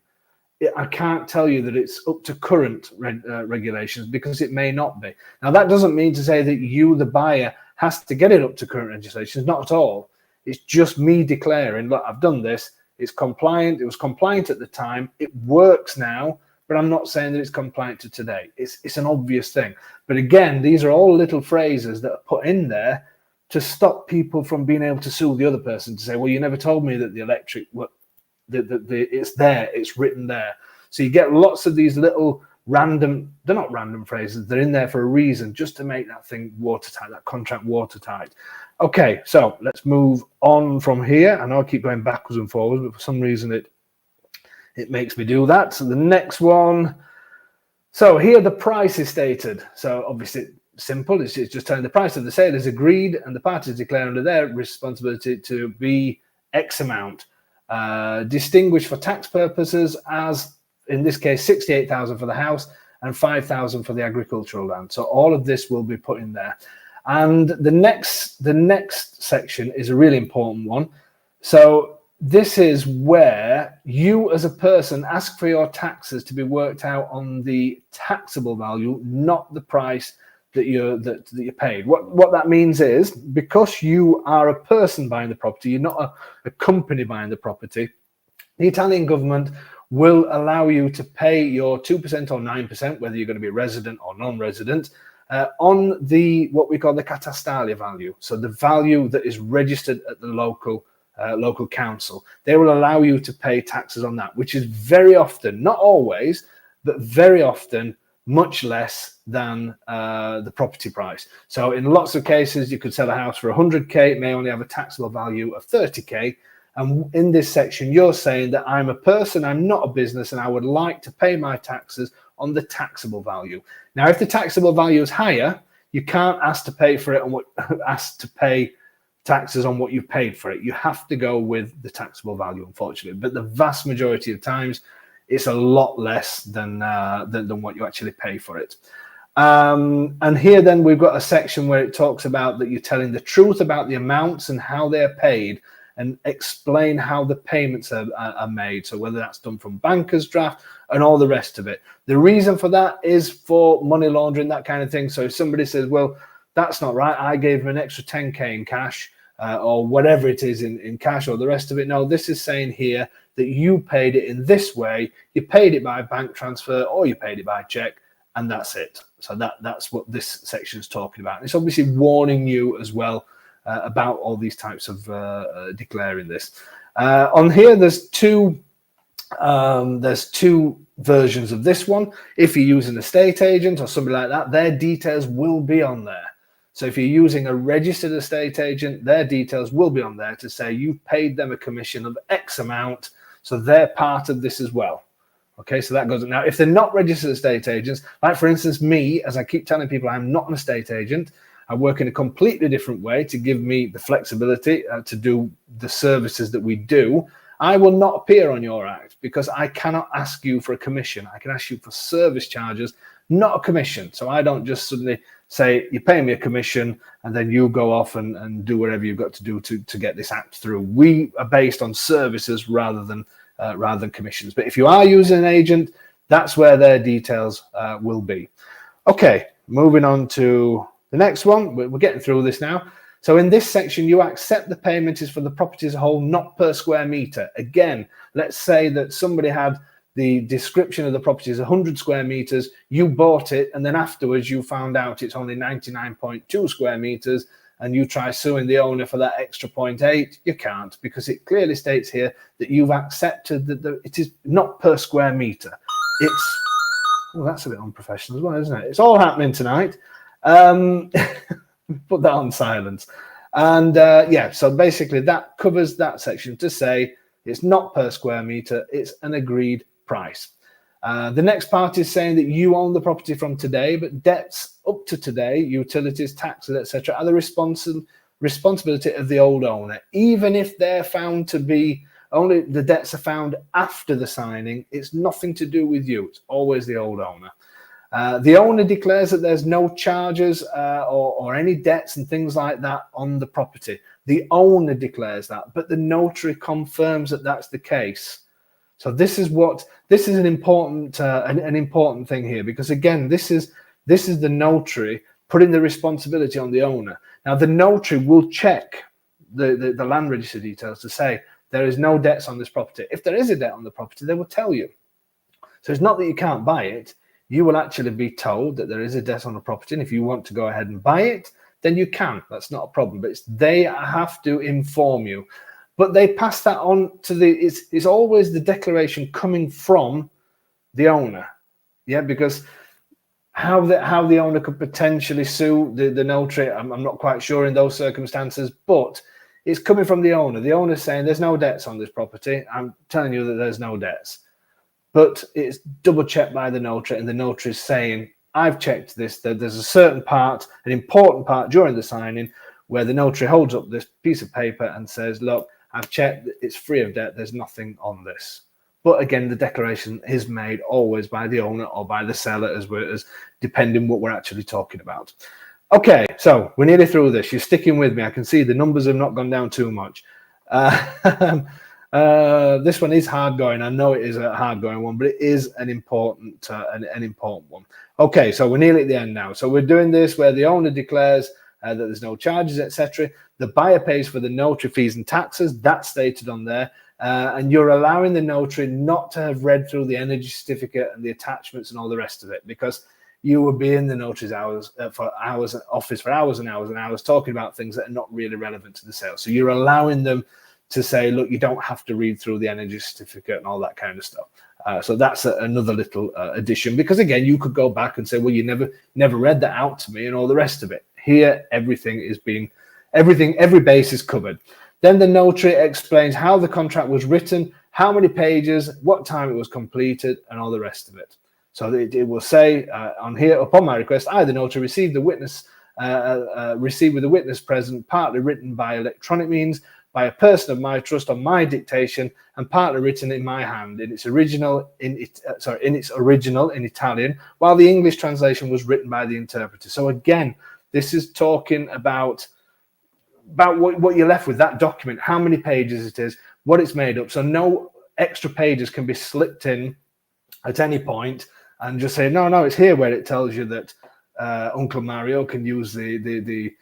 I can't tell you that it's up to current regulations, because it may not be. Now, that doesn't mean to say that you, the buyer, has to get it up to current regulations. Not at all. It's just me declaring, look, I've done this. It's compliant. It was compliant at the time. It works now, but I'm not saying that it's compliant to today. It's an obvious thing. But again, these are all little phrases that are put in there to stop people from being able to sue the other person, to say, well, you never told me that the electric, it's there, it's written there. So you get lots of these little random, they're not random phrases, they're in there for a reason, just to make that thing watertight, that contract watertight. Okay, so let's move on from here. I know I keep going backwards and forwards, but for some reason it makes me do that. So the next one, so here the price is stated. So obviously simple, it's just telling the price of the sale is agreed, and the parties declare under their responsibility to be X amount. Distinguished for tax purposes as, in this case, 68,000 for the house and 5,000 for the agricultural land. So all of this will be put in there. And the next section is a really important one. So this is where you as a person ask for your taxes to be worked out on the taxable value, not the price that you paid. What that means is, because you are a person buying the property, you're not a company buying the property, the Italian government will allow you to pay your 2% or 9%, whether you're going to be resident or non-resident, on the what we call the catastale value. So the value that is registered at the local council. They will allow you to pay taxes on that, which is very often, not always, but very often, much less than the property price. So in lots of cases, you could sell a house for 100k, it may only have a taxable value of 30k. And in this section, you're saying that I'm a person, I'm not a business, and I would like to pay my taxes on the taxable value. Now, if the taxable value is higher, you can't ask to pay for it on ask to pay taxes on what you've paid for it. You have to go with the taxable value, unfortunately. But the vast majority of times, it's a lot less than what you actually pay for it. And here then we've got a section where it talks about that you're telling the truth about the amounts and how they're paid, and explain how the payments are made. So whether that's done from banker's draft and all the rest of it. The reason for that is for money laundering, that kind of thing. So if somebody says, well, that's not right, I gave them an extra 10k in cash, or whatever it is in cash, or the rest of it. No, this is saying here that you paid it in this way. You paid it by bank transfer, or you paid it by check, and that's it. So that's what this section is talking about. And it's obviously warning you as well about all these types of declaring this. On here, there's two versions of this one. If you're using an estate agent or somebody like that, their details will be on there. So if you're using a registered estate agent, their details will be on there to say you paid them a commission of X amount, so they're part of this as well. Okay, so that goes. Now, if they're not registered estate agents, like for instance me, as I keep telling people, I'm not an estate agent. I work in a completely different way to give me the flexibility to do the services that we do. I will not appear on your act because I cannot ask you for a commission. I can ask you for service charges, not a commission. So I don't just suddenly say, you pay me a commission and then you go off and do whatever you've got to do to get this act through. We are based on services rather than commissions. But if you are using an agent, that's where their details will be. Okay, moving on to the next one. We're getting through this now. So in this section, you accept the payment is for the property as a whole, not per square meter. Again, let's say that somebody had the description of the property is 100 square meters, you bought it, and then afterwards you found out it's only 99.2 square meters, and you try suing the owner for that extra 0.8, you can't, because it clearly states here that you've accepted that it is not per square meter. It's, well, that's a bit unprofessional as well, isn't it? It's all happening tonight. Put that on silence. And yeah, so basically that covers that section to say it's not per square meter, it's an agreed price. The next part is saying that you own the property from today, but debts up to today, utilities, taxes, etc., are the responsibility of the old owner. Even if they're found to be, only the debts are found after the signing, it's nothing to do with you. It's always the old owner. The owner declares that there's no charges or any debts and things like that on the property. The owner declares that, but the notary confirms that that's the case. So this is an important thing here, because again, this is the notary putting the responsibility on the owner. Now the notary will check the land register details to say there is no debts on this property. If there is a debt on the property, they will tell you. So it's not that you can't buy it. You will actually be told that there is a debt on the property, and if you want to go ahead and buy it, then you can. That's not a problem. But they have to inform you. But they pass that on to it's always the declaration coming from the owner. Yeah, because how the owner could potentially sue the notary, I'm not quite sure in those circumstances, but it's coming from the owner. The owner's saying there's no debts on this property. I'm telling you that there's no debts. But it's double checked by the notary, and the notary is saying, I've checked this, that there's a certain part, an important part during the signing, where the notary holds up this piece of paper and says, look, I've checked, it's free of debt, there's nothing on this. But again, the declaration is made always by the owner or by the seller, as depending what we're actually talking about. Okay, so we're nearly through this. You're sticking with me. I can see the numbers have not gone down too much. This one is hard going. I know it is a hard going one, but it is an important one. Okay, so we're nearly at the end now. So we're doing this where the owner declares that there's no charges, etc. The buyer pays for the notary fees and taxes. That's stated on there. And you're allowing the notary not to have read through the energy certificate and the attachments and all the rest of it, because you will be in the notary's office for hours and hours and hours talking about things that are not really relevant to the sale. So you're allowing them to say, look, you don't have to read through the energy certificate and all that kind of stuff. So that's another little addition, because again, you could go back and say, well, you never read that out to me and all the rest of it. Here, every base is covered. Then the notary explains how the contract was written, how many pages, what time it was completed, and all the rest of it. So it will say on here, upon my request, I, the notary, received with the witness present, partly written by electronic means, by a person of my trust on my dictation, and partly written in my hand in its original in Italian, while the English translation was written by the interpreter. So again, this is talking about what you're left with, that document, how many pages it is, what it's made up. So no extra pages can be slipped in at any point and just say, no, it's here, where it tells you that Uncle Mario can use the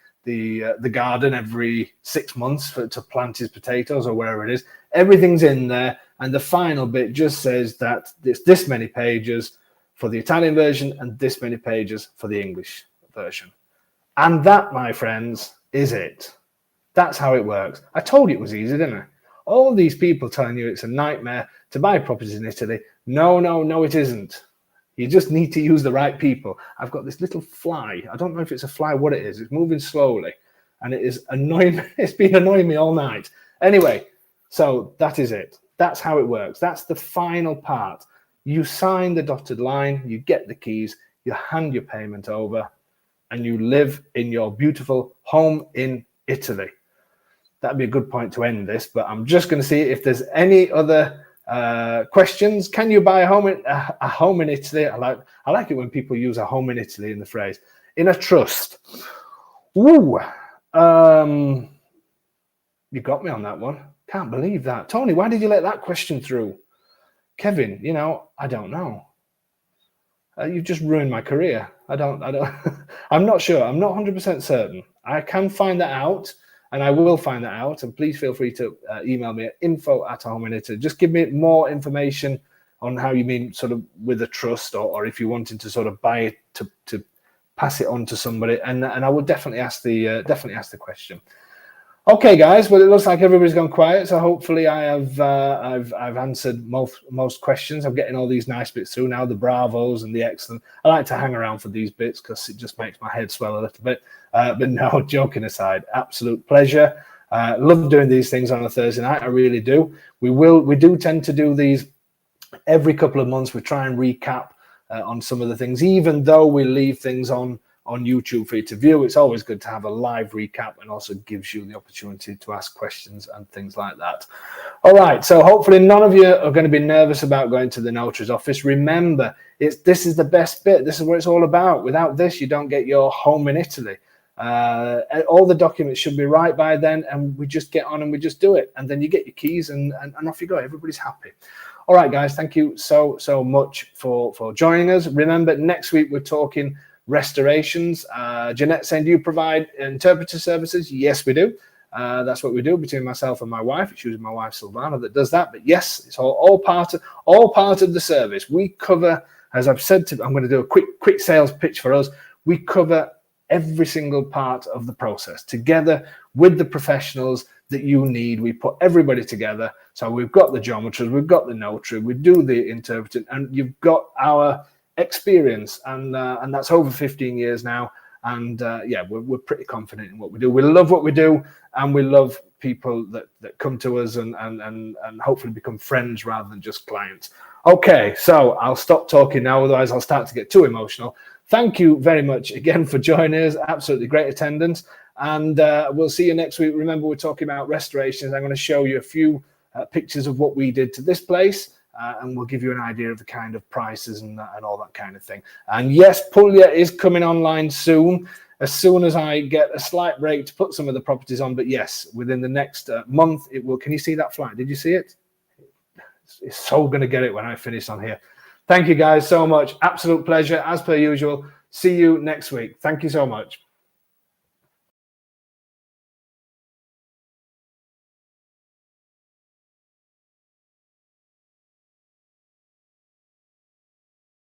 garden every 6 months to plant his potatoes or wherever it is. Everything's in there, and the final bit just says that it's this many pages for the Italian version and this many pages for the English version. And that, my friends, is it. That's how it works. I told you it was easy, didn't I? All these people telling you it's a nightmare to buy properties in Italy. No, it isn't. You just need to use the right people. I've got this little fly. I don't know if it's a fly, what it is. It's moving slowly, and it is annoying me. It's been annoying me all night. Anyway, so that is it. That's how it works. That's the final part. You sign the dotted line, you get the keys, you hand your payment over, and you live in your beautiful home in Italy. That'd be a good point to end this, but I'm just going to see if there's any other questions. Can you buy a home in Italy? I like it when people use a home in Italy in the phrase. In a trust. Ooh. You got me on that one. Can't believe that. Tony, why did you let that question through? Kevin, I don't know. You just ruined my career. I don't I'm not sure. I'm not 100% certain. I can find that out, and I will find that out. And please feel free to email me at info@ahomeinitaly. Just give me more information on how you mean sort of with a trust, or if you're wanting to sort of buy it to pass it on to somebody. And I would definitely ask the question. Okay, guys. Well, it looks like everybody's gone quiet, so hopefully I've answered most questions. I'm getting all these nice bits through now, the bravos and the excellent. I like to hang around for these bits because it just makes my head swell a little bit. But no, joking aside, absolute pleasure. Love doing these things on a Thursday night. I really do. We do tend to do these every couple of months. We try and recap on some of the things, even though we leave things on on YouTube for you to view. It's always good to have a live recap, and also gives you the opportunity to ask questions and things like that. All right, so hopefully none of you are going to be nervous about going to the notary's office. Remember, this is the best bit. This is what it's all about. Without this, you don't get your home in Italy. All the documents should be right by then, and we just get on and we just do it, and then you get your keys and off you go. Everybody's happy. All right, guys, thank you so much for joining us. Remember, next week we're talking restorations. Jeanette saying, do you provide interpreter services? Yes, we do. That's what we do between myself and my wife. It's usually my wife Silvana that does that, but yes, it's all part of the service. We cover, as I've said, I'm going to do a quick sales pitch for us. We cover every single part of the process together with the professionals that you need. We put everybody together. So we've got the geometers, we've got the notary, we do the interpreting, and you've got our experience, and that's over 15 years now. And yeah, we're pretty confident in what we do. We love what we do, and we love people that come to us and hopefully become friends rather than just clients. Okay, so I'll stop talking now, otherwise I'll start to get too emotional. Thank you very much again for joining us. Absolutely great attendance. And we'll see you next week. Remember, we're talking about restorations. I'm going to show you a few pictures of what we did to this place. And we'll give you an idea of the kind of prices and all that kind of thing. And yes, Puglia is coming online soon as I get a slight break to put some of the properties on. But yes, within the next month, it will. Can you see that flag? Did you see it? It's so going to get it when I finish on here. Thank you guys so much. Absolute pleasure as per usual. See you next week. Thank you so much.